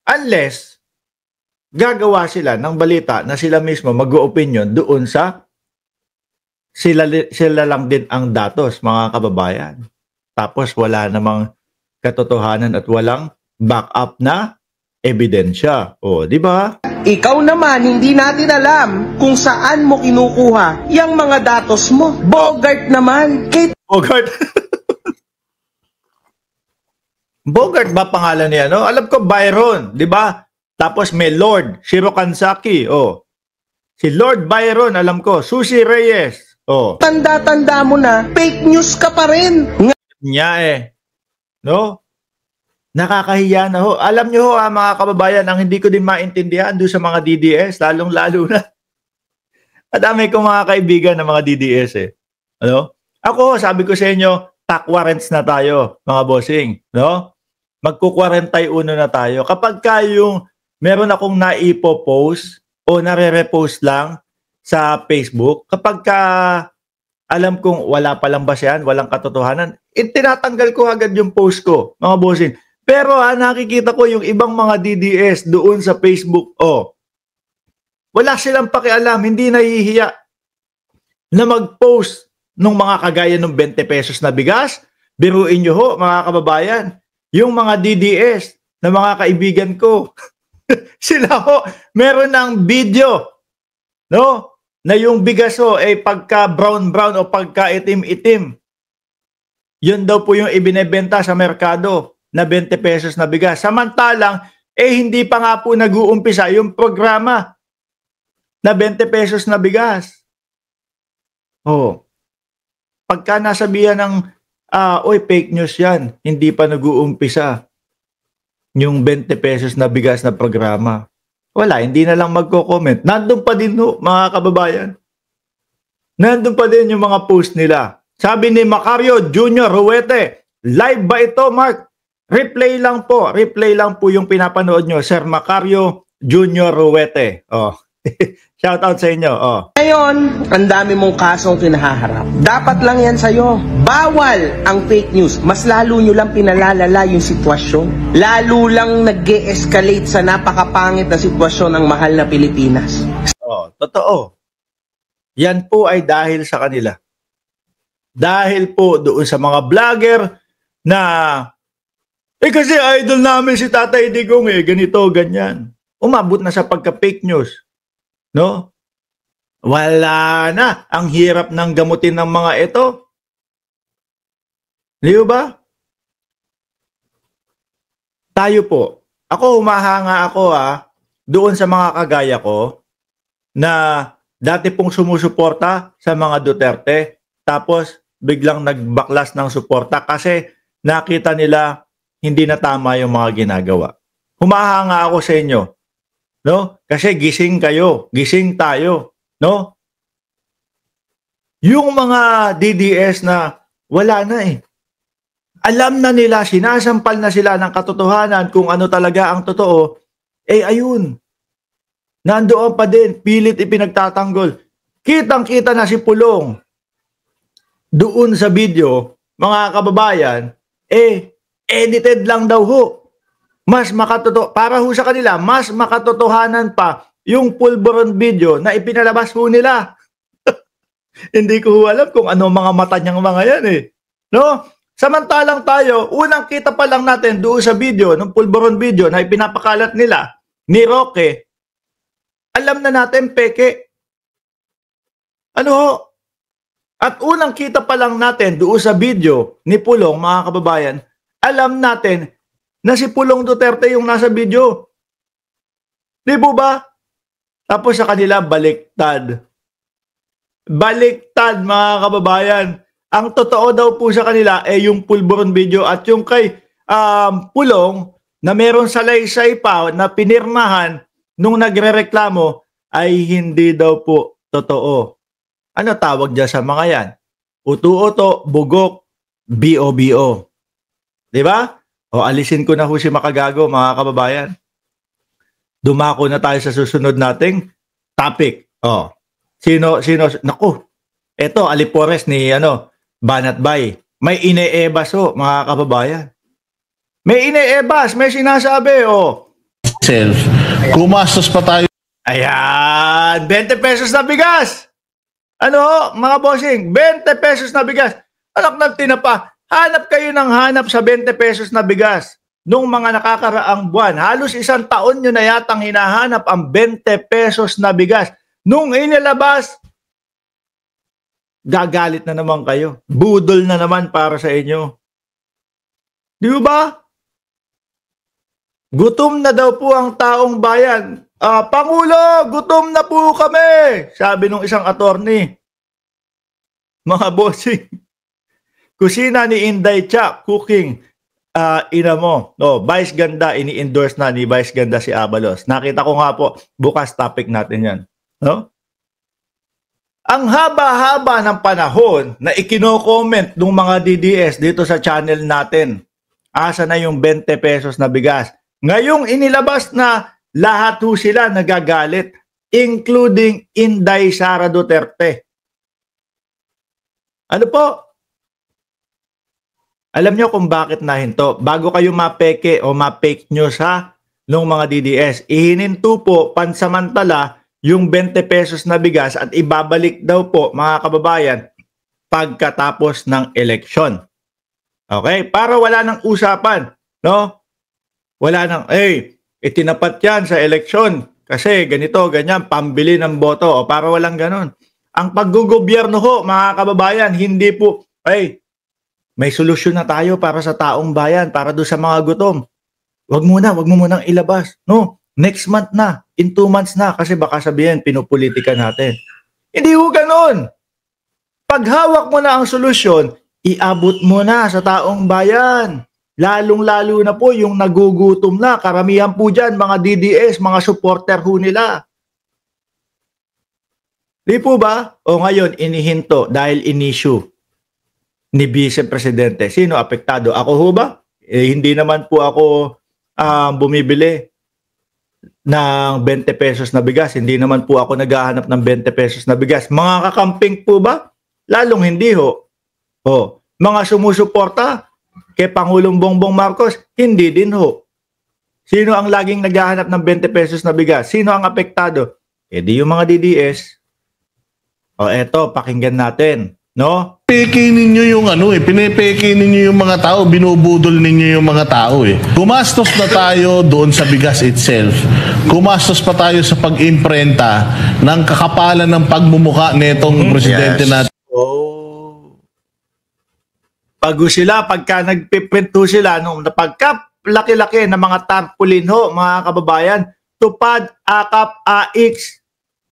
Unless gagawa sila ng balita na sila mismo mag-o-opinion doon sa sila lang din ang datos, mga kababayan. Tapos wala namang katotohanan at walang backup na ebidensya. O, di ba? Ikaw naman, hindi natin alam kung saan mo kinukuha yung mga datos mo. Bogart naman. Bogart. Bogart ba pangalan niya, no? Alam ko Byron, di ba? Tapos may Lord Shirokansaki, oh. Si Lord Byron, alam ko. Susie Reyes, oh. Tanda-tanda mo na, fake news ka pa rin. No? Nakakahiya na ho. Alam nyo ho, mga kababayan, ang hindi ko din maintindihan doon sa mga DDS, lalong-lalo na. Madami kong mga kaibigan ng mga DDS eh. Ano? Ako, sabi ko sa inyo, tax warrants na tayo, mga bossing. No? Magku-41 na tayo. Kapag kayong meron akong naipo-post o nare-repost lang sa Facebook, kapag ka alam kong wala palang basehan, walang katotohanan, tinatanggal ko agad yung post ko, mga bossing. Pero nakikita ko yung ibang mga DDS doon sa Facebook, wala silang pakialam, hindi nahihiya na mag-post ng mga kagaya ng 20 pesos na bigas. Biruin nyo ho, mga kababayan, yung mga DDS na mga kaibigan ko, sila ho, meron ng video, no? Na yung bigas ho, pagka brown-brown o pagka itim-itim. Yun daw po yung ibinebenta sa merkado na 20 pesos na bigas. Samantalang, hindi pa nga po nag-uumpisa yung programa na 20 pesos na bigas. Pagka nasabihan ng, fake news yan, hindi pa nag-uumpisa yung 20 pesos na bigas na programa. Wala, hindi na lang magko-comment. Nandun pa din ho, mga kababayan. Nandun pa din yung mga post nila. Sabi ni Macario Jr. Ruete, live ba ito, Mark? Replay lang po yung pinapanood nyo, Sir Macario Jr. Ruete. Shout out sa inyo. Ngayon, ang dami mong kasong kinahaharap. Dapat lang yan sa'yo. Bawal ang fake news. Mas lalo nyo lang pinalalala yung sitwasyon. Lalo lang nag-e-escalate sa napakapangit na sitwasyon ng mahal na Pilipinas. Totoo. Yan po ay dahil sa kanila. Dahil po doon sa mga vlogger na kasi idol namin si Tatay Digong ganito, ganyan. Umabot na sa pagka-fake news. No? Wala na. Ang hirap ng gamutin ng mga ito. Di ba? Tayo po. Ako, humahanga ako doon sa mga kagaya ko na dati pong sumusuporta sa mga Duterte tapos biglang nagbaklas ng suporta kasi nakita nila hindi na tama yung mga ginagawa. Humahanga ako sa inyo. No? Kasi gising kayo, gising tayo, no? Yung mga DDS na wala na alam na nila, sinasampal na sila ng katotohanan kung ano talaga ang totoo, ayun. Nandoon pa din, pilit ipinagtatanggol. Kitang-kita na si Pulong doon sa video, mga kababayan, edited lang daw ho. Mas para ho sa kanila, mas makatotohanan pa yung pulburon video na ipinalabas ho nila. Hindi ko alam kung ano mga mata niyang mga yan No? Samantalang tayo, unang kita pa lang natin doon sa video, ng pulburon video na ipinapakalat nila ni Roque, alam na natin peke. Ano ho? At unang kita pa lang natin doon sa video ni Pulong, mga kababayan, alam natin na si Pulong Duterte yung nasa video. Di po ba? Tapos sa kanila, baliktad. Baliktad, mga kababayan. Ang totoo daw po sa kanila yung pulburon video at yung kay Pulong na meron salaysay pa na pinirmahan nung nagrereklamo ay hindi daw po totoo. Ano tawag dyan sa mga yan? Utu-uto, bugok, BO-BO. Di ba? Alisin ko na ho si Makagago, mga kababayan. Dumako na tayo sa susunod nating topic. Sino? Naku, eto, Alipores ni Banat Bay. May ine-ebas mga kababayan. May ine-ebas, may sinasabi, itself, gumastos pa tayo Ayan, 20 pesos na bigas. Ano, mga bossing, 20 pesos na bigas. Anak ng tinapa, hanap kayo ng hanap sa 20 pesos na bigas. Nung mga nakakaraang buwan, halos isang taon nyo na yatang hinahanap ang 20 pesos na bigas. Nung inilabas, gagalit na naman kayo. Budol na naman para sa inyo. Di ba? Gutom na daw po ang taong bayan. Pangulo, gutom na po kami, sabi nung isang attorney. Mga bossing, kusina ni Inday Cha, cooking, ina mo. No, Vice Ganda, ini-endorse na ni Vice Ganda si Abalos. Nakita ko nga po, bukas topic natin yan. No? Ang haba-haba ng panahon na ikino-comment ng mga DDS dito sa channel natin, asa na yung 20 pesos na bigas. Ngayong inilabas na lahat ho sila nagagalit, including Inday Sara Duterte. Ano po? Alam nyo kung bakit nahinto? Bago kayo mapeke o ma-fake news ha, nung mga DDS, ihininto po pansamantala yung 20 pesos na bigas at ibabalik daw po mga kababayan pagkatapos ng eleksyon. Okay? Para wala nang usapan. No? Wala nang, itinapat yan sa eleksyon kasi ganito, ganyan, pambili ng boto o para walang ganon. Ang paggugobyerno ho, mga kababayan, hindi po, may solusyon na tayo para sa taong bayan, para doon sa mga gutom. Wag mo munang ilabas. No, next month na, in 2 months na, kasi baka sabihin, pinupolitika natin. Hindi ho ganon. Pag hawak mo na ang solusyon, iabot mo na sa taong bayan. Lalong-lalo na po yung nagugutom na. Karamihan po dyan, mga DDS, mga supporter ho nila. Di po ba? O ngayon, inihinto dahil in-issue ni Vice Presidente. Sino apektado? Ako ho ba? Hindi naman po ako bumibili ng 20 pesos na bigas. Hindi naman po ako naghahanap ng 20 pesos na bigas. Mga kakamping po ba? Lalong hindi ho. O, mga sumusuporta kay Pangulong Bongbong Marcos, hindi din ho. Sino ang laging naghahanap ng 20 pesos na bigas? Sino ang apektado? Di yung mga DDS. O eto, pakinggan natin. No? Peke ninyo yung pinepeke ninyo yung mga tao, binubudol ninyo yung mga tao Gumastos na tayo doon sa bigas itself. Gumastos pa tayo sa pag-imprenta ng kakapalan ng pagmumukha netong presidente natin. Pagka nagpiprinto sila, nung napagka laki-laki na mga tarpaulin ho, mga kababayan, tupad, akap, AX,